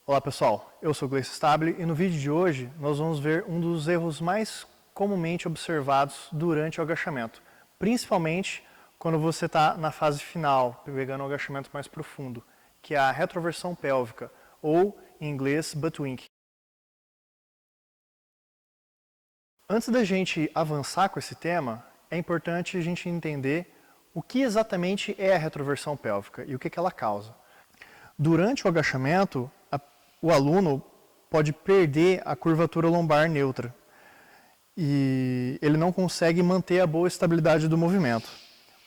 Olá pessoal, eu sou o Gleice Stabile e no vídeo de hoje nós vamos ver um dos erros mais comumente observados durante o agachamento, principalmente quando você está na fase final, pegando um agachamento mais profundo, que é a retroversão pélvica, ou em inglês butt wink. Antes da gente avançar com esse tema, é importante a gente entender o que exatamente é a retroversão pélvica e o que ela causa. Durante o agachamento, o aluno pode perder a curvatura lombar neutra e ele não consegue manter a boa estabilidade do movimento.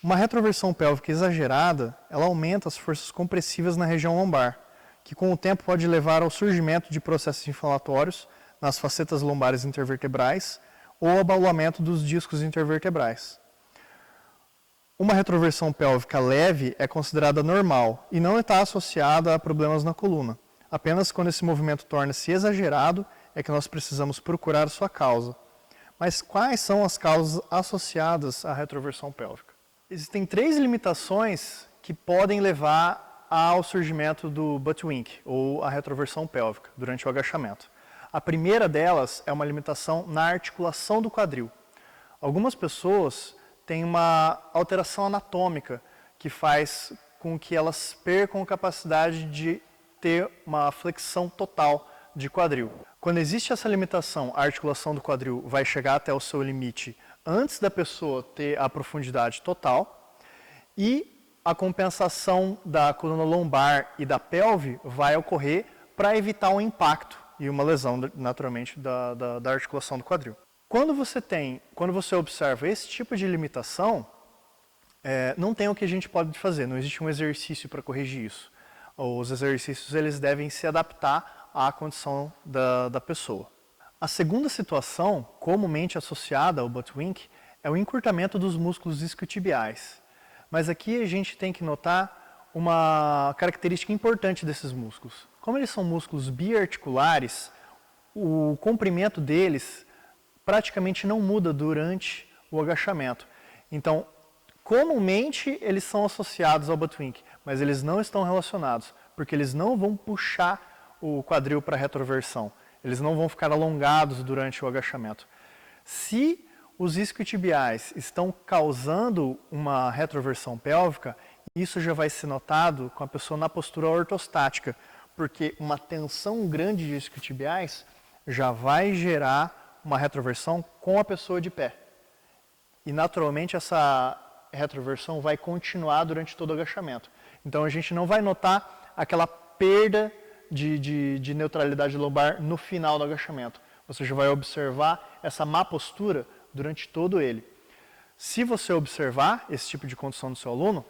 Uma retroversão pélvica exagerada, ela aumenta as forças compressivas na região lombar, que com o tempo pode levar ao surgimento de processos inflamatórios nas facetas lombares intervertebrais ou ao abaulamento dos discos intervertebrais. Uma retroversão pélvica leve é considerada normal e não está associada a problemas na coluna. Apenas quando esse movimento torna-se exagerado é que nós precisamos procurar sua causa. Mas quais são as causas associadas à retroversão pélvica? Existem 3 limitações que podem levar ao surgimento do butt wink, ou a retroversão pélvica, durante o agachamento. A primeira delas é uma limitação na articulação do quadril. Algumas pessoas têm uma alteração anatômica que faz com que elas percam a capacidade de ter uma flexão total de quadril. Quando existe essa limitação, a articulação do quadril vai chegar até o seu limite antes da pessoa ter a profundidade total e a compensação da coluna lombar e da pelve vai ocorrer para evitar um impacto e uma lesão, naturalmente, da articulação do quadril. Quando você observa esse tipo de limitação, não tem o que a gente pode fazer, não existe um exercício para corrigir isso. Os exercícios eles devem se adaptar à condição da pessoa. A segunda situação, comumente associada ao butt wink, é o encurtamento dos músculos isquiotibiais. Mas aqui a gente tem que notar uma característica importante desses músculos. Como eles são músculos biarticulares, o comprimento deles praticamente não muda durante o agachamento. Então, comumente eles são associados ao butt wink, mas eles não estão relacionados, porque eles não vão puxar o quadril para a retroversão, eles não vão ficar alongados durante o agachamento. Se os isquiotibiais estão causando uma retroversão pélvica, isso já vai ser notado com a pessoa na postura ortostática, porque uma tensão grande de isquiotibiais já vai gerar uma retroversão com a pessoa de pé. E naturalmente essa retroversão vai continuar durante todo o agachamento. Então a gente não vai notar aquela perda de neutralidade lombar no final do agachamento. Você já vai observar essa má postura durante todo ele. Se você observar esse tipo de condição do seu aluno,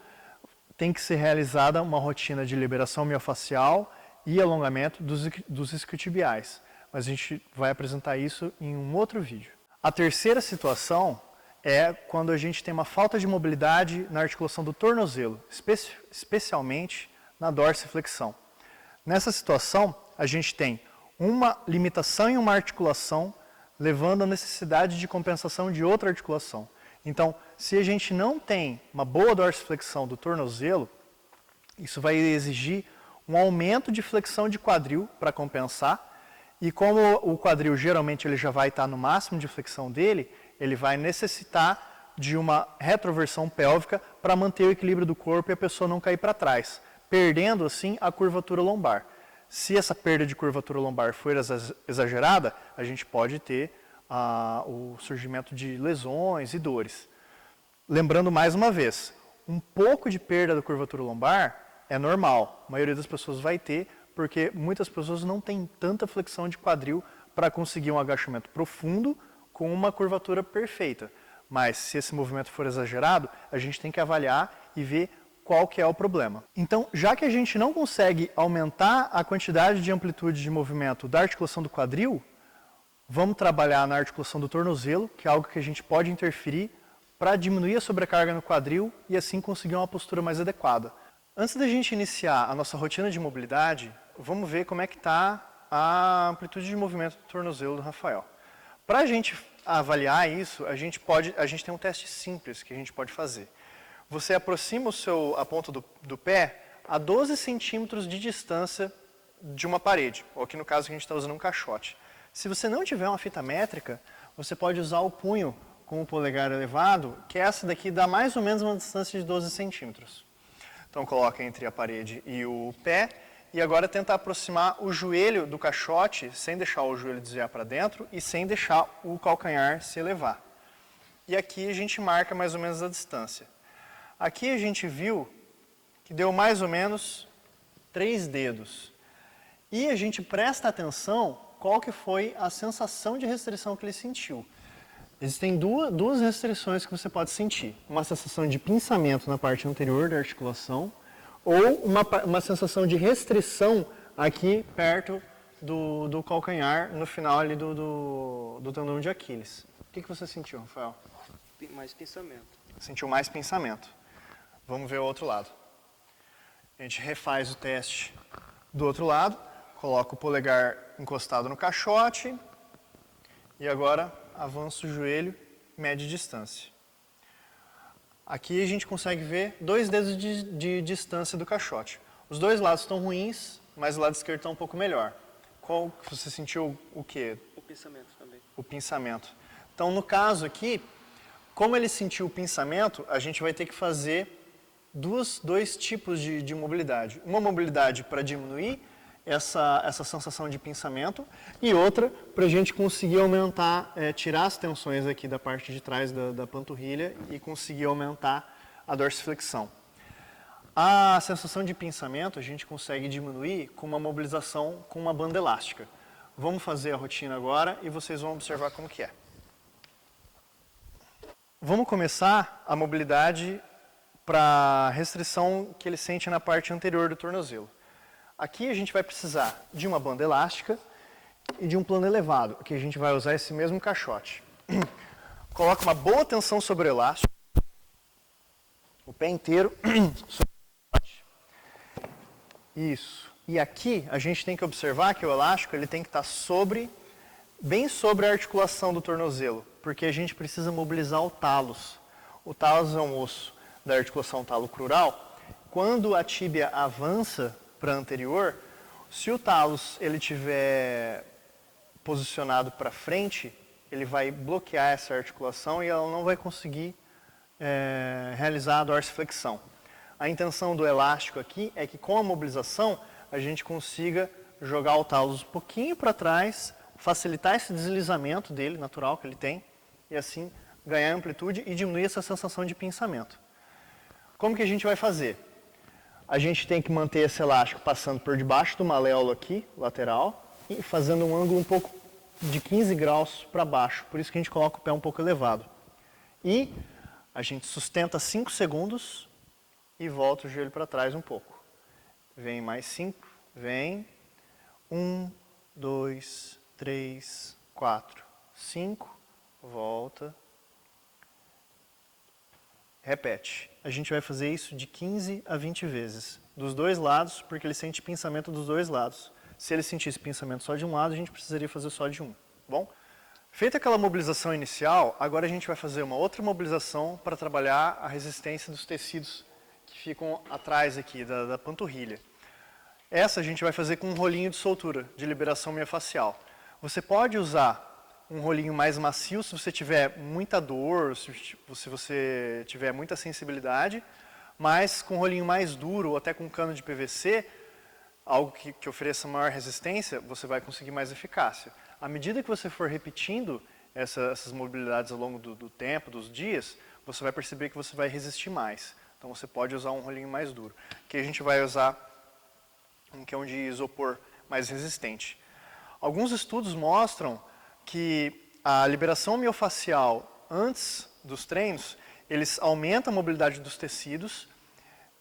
tem que ser realizada uma rotina de liberação miofascial e alongamento dos isquiotibiais. Mas a gente vai apresentar isso em um outro vídeo. A terceira situação é quando a gente tem uma falta de mobilidade na articulação do tornozelo, especialmente na dorsiflexão. Nessa situação, a gente tem uma limitação em uma articulação, levando à necessidade de compensação de outra articulação. Então, se a gente não tem uma boa dorsiflexão do tornozelo, isso vai exigir um aumento de flexão de quadril para compensar, e como o quadril geralmente ele já vai estar no máximo de flexão dele, ele vai necessitar de uma retroversão pélvica para manter o equilíbrio do corpo e a pessoa não cair para trás, perdendo assim a curvatura lombar. Se essa perda de curvatura lombar for exagerada, a gente pode ter o surgimento de lesões e dores. Lembrando mais uma vez, um pouco de perda da curvatura lombar é normal, a maioria das pessoas vai ter, porque muitas pessoas não têm tanta flexão de quadril para conseguir um agachamento profundo com uma curvatura perfeita. Mas se esse movimento for exagerado, a gente tem que avaliar e ver qual que é o problema. Então, já que a gente não consegue aumentar a quantidade de amplitude de movimento da articulação do quadril, vamos trabalhar na articulação do tornozelo, que é algo que a gente pode interferir para diminuir a sobrecarga no quadril e assim conseguir uma postura mais adequada. Antes da gente iniciar a nossa rotina de mobilidade, vamos ver como é que está a amplitude de movimento do tornozelo do Rafael. Para a gente avaliar isso, a gente tem um teste simples que a gente pode fazer. Você aproxima a ponta do pé a 12 centímetros de distância de uma parede, ou aqui no caso que a gente está usando um caixote. Se você não tiver uma fita métrica, você pode usar o punho com o polegar elevado, que essa daqui dá mais ou menos uma distância de 12 centímetros. Então coloca entre a parede e o pé, e agora tenta aproximar o joelho do caixote, sem deixar o joelho desviar para dentro e sem deixar o calcanhar se elevar. E aqui a gente marca mais ou menos a distância. Aqui a gente viu que deu mais ou menos 3 dedos. E a gente presta atenção qual que foi a sensação de restrição que ele sentiu. Existem duas restrições que você pode sentir. Uma sensação de pinçamento na parte anterior da articulação ou uma sensação de restrição aqui perto do calcanhar, no final ali do tendão de Aquiles. O que você sentiu, Rafael? Mais pensamento. Sentiu mais pensamento. Vamos ver o outro lado. A gente refaz o teste do outro lado, coloca o polegar encostado no caixote e agora avança o joelho, mede distância. Aqui a gente consegue ver 2 dedos de distância do caixote. Os dois lados estão ruins, mas o lado esquerdo está um pouco melhor. Qual você sentiu o quê? O pensamento também. O pinçamento. Então, no caso aqui, como ele sentiu o pinçamento, a gente vai ter que fazer dois tipos de mobilidade. Uma mobilidade para diminuir essa sensação de pinçamento e outra para a gente conseguir aumentar, tirar as tensões aqui da parte de trás da panturrilha e conseguir aumentar a dorsiflexão. A sensação de pinçamento a gente consegue diminuir com uma mobilização com uma banda elástica. Vamos fazer a rotina agora e vocês vão observar como que é. Vamos começar a mobilidade para a restrição que ele sente na parte anterior do tornozelo. Aqui a gente vai precisar de uma banda elástica e de um plano elevado, que a gente vai usar esse mesmo caixote. Coloca uma boa tensão sobre o elástico, o pé inteiro sobre o caixote. Isso. E aqui a gente tem que observar que o elástico ele tem que estar bem sobre a articulação do tornozelo, porque a gente precisa mobilizar o talos. O talos é um osso da articulação talocrural. Quando a tíbia avança para anterior, se o talos ele tiver posicionado para frente, ele vai bloquear essa articulação e ela não vai conseguir realizar a dorsiflexão. A intenção do elástico aqui é que com a mobilização a gente consiga jogar o talos um pouquinho para trás, facilitar esse deslizamento dele, natural que ele tem, e assim ganhar amplitude e diminuir essa sensação de pinçamento. Como que a gente vai fazer? A gente tem que manter esse elástico passando por debaixo do maléolo aqui, lateral, e fazendo um ângulo um pouco de 15 graus para baixo, por isso que a gente coloca o pé um pouco elevado. E a gente sustenta 5 segundos e volta o joelho para trás um pouco. Vem mais 5, vem, 1, 2, 3, 4, 5, volta, repete. A gente vai fazer isso de 15 a 20 vezes, dos dois lados, porque ele sente pinçamento dos dois lados. Se ele sentisse pinçamento só de um lado, a gente precisaria fazer só de um. Bom? Feita aquela mobilização inicial, agora a gente vai fazer uma outra mobilização para trabalhar a resistência dos tecidos que ficam atrás aqui da panturrilha. Essa a gente vai fazer com um rolinho de soltura, de liberação miofascial. Você pode usar um rolinho mais macio se você tiver muita dor, se você tiver muita sensibilidade, mas com um rolinho mais duro ou até com cano de PVC, algo que ofereça maior resistência, você vai conseguir mais eficácia. À medida que você for repetindo essas mobilidades ao longo do tempo, dos dias, você vai perceber que você vai resistir mais. Então você pode usar um rolinho mais duro. Aqui a gente vai usar um que é um de isopor mais resistente. Alguns estudos mostram que a liberação miofascial antes dos treinos, eles aumentam a mobilidade dos tecidos,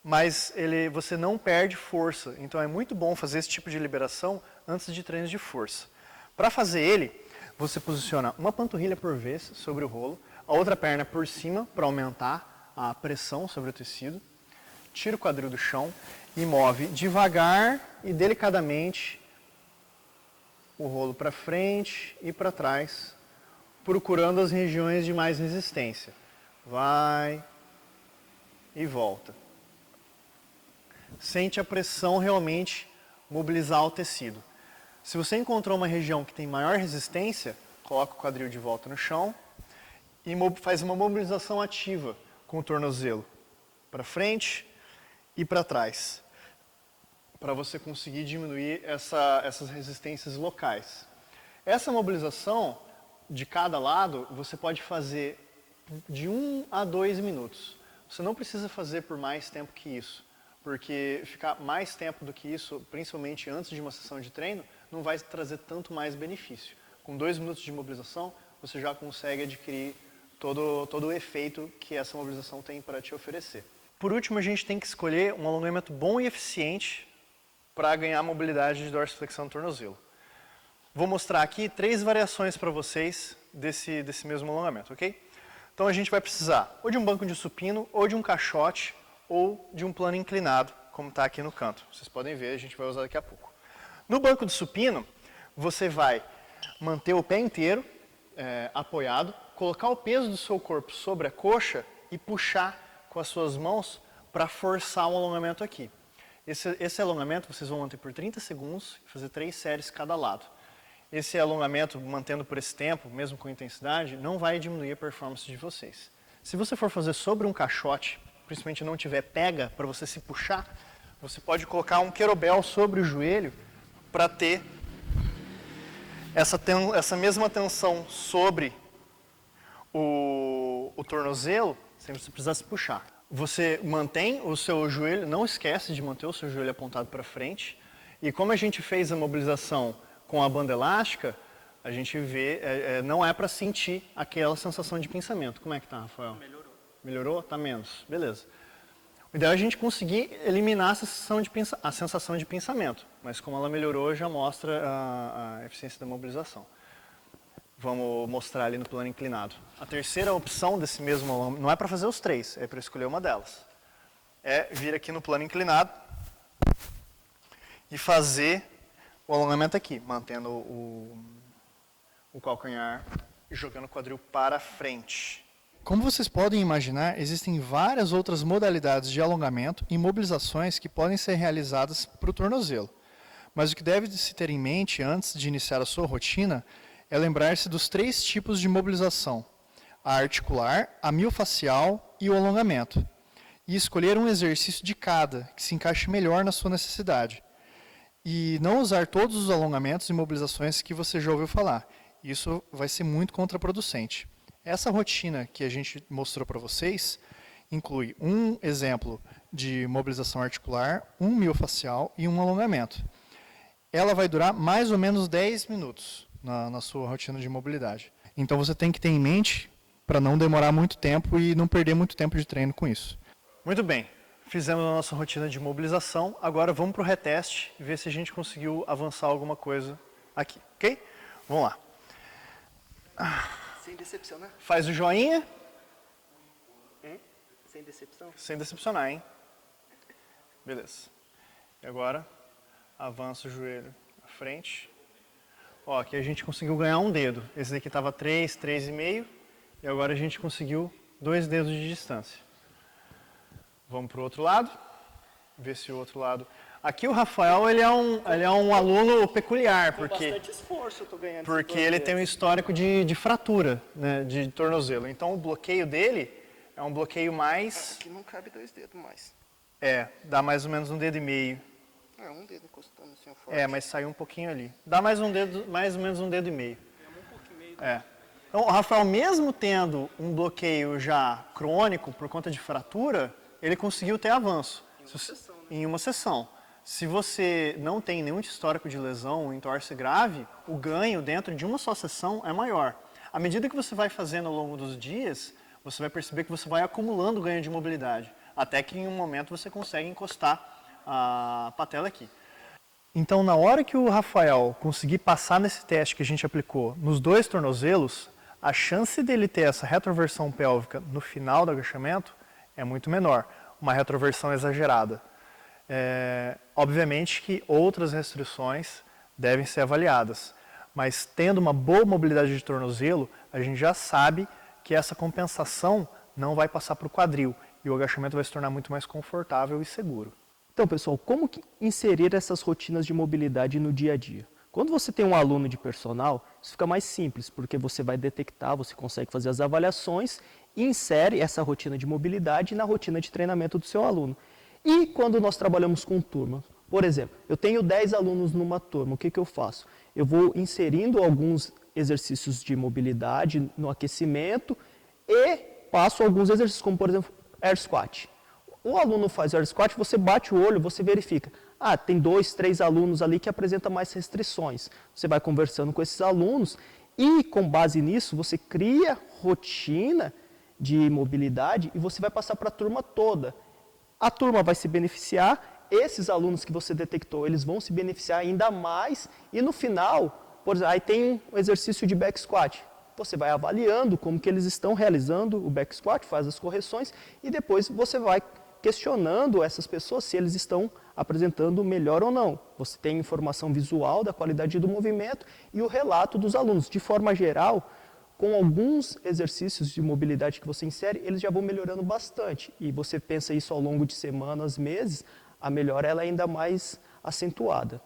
mas você não perde força. Então é muito bom fazer esse tipo de liberação antes de treinos de força. Para fazer ele, você posiciona uma panturrilha por vez sobre o rolo, a outra perna por cima para aumentar a pressão sobre o tecido, tira o quadril do chão e move devagar e delicadamente o rolo para frente e para trás, procurando as regiões de mais resistência. Vai e volta. Sente a pressão realmente mobilizar o tecido. Se você encontrou uma região que tem maior resistência, coloca o quadril de volta no chão e faz uma mobilização ativa com o tornozelo para frente e para trás, para você conseguir diminuir essas resistências locais. Essa mobilização de cada lado você pode fazer de 1 a 2 minutos. Você não precisa fazer por mais tempo que isso, porque ficar mais tempo do que isso, principalmente antes de uma sessão de treino, não vai trazer tanto mais benefício. Com 2 minutos de mobilização, você já consegue adquirir todo o efeito que essa mobilização tem para te oferecer. Por último, a gente tem que escolher um alongamento bom e eficiente para ganhar mobilidade de dorsiflexão do tornozelo. Vou mostrar aqui 3 variações para vocês desse mesmo alongamento, ok? Então a gente vai precisar ou de um banco de supino, ou de um caixote, ou de um plano inclinado, como está aqui no canto. Vocês podem ver, a gente vai usar daqui a pouco. No banco de supino, você vai manter o pé inteiro apoiado, colocar o peso do seu corpo sobre a coxa e puxar com as suas mãos para forçar um alongamento aqui. Esse alongamento vocês vão manter por 30 segundos e fazer 3 séries cada lado. Esse alongamento, mantendo por esse tempo, mesmo com intensidade, não vai diminuir a performance de vocês. Se você for fazer sobre um caixote, principalmente não tiver pega para você se puxar, você pode colocar um kettlebell sobre o joelho para ter essa mesma tensão sobre o tornozelo, sem você precisar se puxar. Você mantém o seu joelho, não esquece de manter o seu joelho apontado para frente, e como a gente fez a mobilização com a banda elástica, a gente vê, não é para sentir aquela sensação de pinçamento. Como é que tá, Rafael? Melhorou. Melhorou? Tá menos. Beleza. O ideal é a gente conseguir eliminar a sensação de pinçamento, mas como ela melhorou, já mostra a eficiência da mobilização. Vamos mostrar ali no plano inclinado. A terceira opção desse mesmo, não é para fazer os 3, é para escolher uma delas. É vir aqui no plano inclinado e fazer o alongamento aqui, mantendo o calcanhar e jogando o quadril para frente. Como vocês podem imaginar, existem várias outras modalidades de alongamento e mobilizações que podem ser realizadas para o tornozelo. Mas o que deve se ter em mente antes de iniciar a sua rotina é lembrar-se dos 3 tipos de mobilização: a articular, a miofascial e o alongamento. E escolher um exercício de cada, que se encaixe melhor na sua necessidade. E não usar todos os alongamentos e mobilizações que você já ouviu falar. Isso vai ser muito contraproducente. Essa rotina que a gente mostrou para vocês inclui um exemplo de mobilização articular, um miofascial e um alongamento. Ela vai durar mais ou menos 10 minutos na sua rotina de mobilidade. Então você tem que ter em mente para não demorar muito tempo e não perder muito tempo de treino com isso. Muito bem. Fizemos a nossa rotina de mobilização, agora vamos para o reteste e ver se a gente conseguiu avançar alguma coisa aqui, ok? Vamos lá. Sem decepcionar? Faz o joinha. Sem decepção? Sem decepcionar, hein? Beleza. E agora, avança o joelho à frente. Ó, aqui a gente conseguiu ganhar um dedo. Esse daqui estava 3, 3,5 e agora a gente conseguiu 2 dedos de distância. Vamos para o outro lado, ver se o outro lado... Aqui o Rafael, ele é um aluno peculiar, porque... Com bastante esforço eu tô ganhando. Porque ele tem um histórico de fratura, né, de tornozelo. Então o bloqueio dele é um bloqueio mais... Aqui não cabe 2 dedos mais. Dá mais ou menos 1,5 dedos. É, um dedo encostando assim forte. Mas saiu um pouquinho ali. Dá mais ou menos 1,5 dedos. Um pouquinho meio. Então o Rafael, mesmo tendo um bloqueio já crônico por conta de fratura, ele conseguiu ter avanço. Em uma sessão. Se você não tem nenhum histórico de lesão ou entorse grave, o ganho dentro de uma só sessão é maior. À medida que você vai fazendo ao longo dos dias, você vai perceber que você vai acumulando ganho de mobilidade, até que em um momento você consegue encostar a patela aqui. Então, na hora que o Rafael conseguir passar nesse teste que a gente aplicou nos 2 tornozelos, a chance dele ter essa retroversão pélvica no final do agachamento é muito menor, uma retroversão exagerada. Obviamente que outras restrições devem ser avaliadas, mas tendo uma boa mobilidade de tornozelo, a gente já sabe que essa compensação não vai passar para o quadril e o agachamento vai se tornar muito mais confortável e seguro. Então, pessoal, como que inserir essas rotinas de mobilidade no dia a dia? Quando você tem um aluno de personal, isso fica mais simples, porque você vai detectar, você consegue fazer as avaliações e insere essa rotina de mobilidade na rotina de treinamento do seu aluno. E quando nós trabalhamos com turma? Por exemplo, eu tenho 10 alunos numa turma, o que eu faço? Eu vou inserindo alguns exercícios de mobilidade no aquecimento e passo alguns exercícios, como por exemplo, air squat. O aluno faz air squat, você bate o olho, você verifica. Ah, tem 2, 3 alunos ali que apresentam mais restrições. Você vai conversando com esses alunos e, com base nisso, você cria rotina de mobilidade e você vai passar para a turma toda. A turma vai se beneficiar, esses alunos que você detectou, eles vão se beneficiar ainda mais e no final, por exemplo, aí tem um exercício de back squat. Você vai avaliando como que eles estão realizando o back squat, faz as correções e depois você vai questionando essas pessoas se eles estão apresentando melhor ou não. Você tem informação visual da qualidade do movimento e o relato dos alunos. De forma geral, com alguns exercícios de mobilidade que você insere, eles já vão melhorando bastante. E você pensa isso ao longo de semanas, meses, a melhora ela é ainda mais acentuada.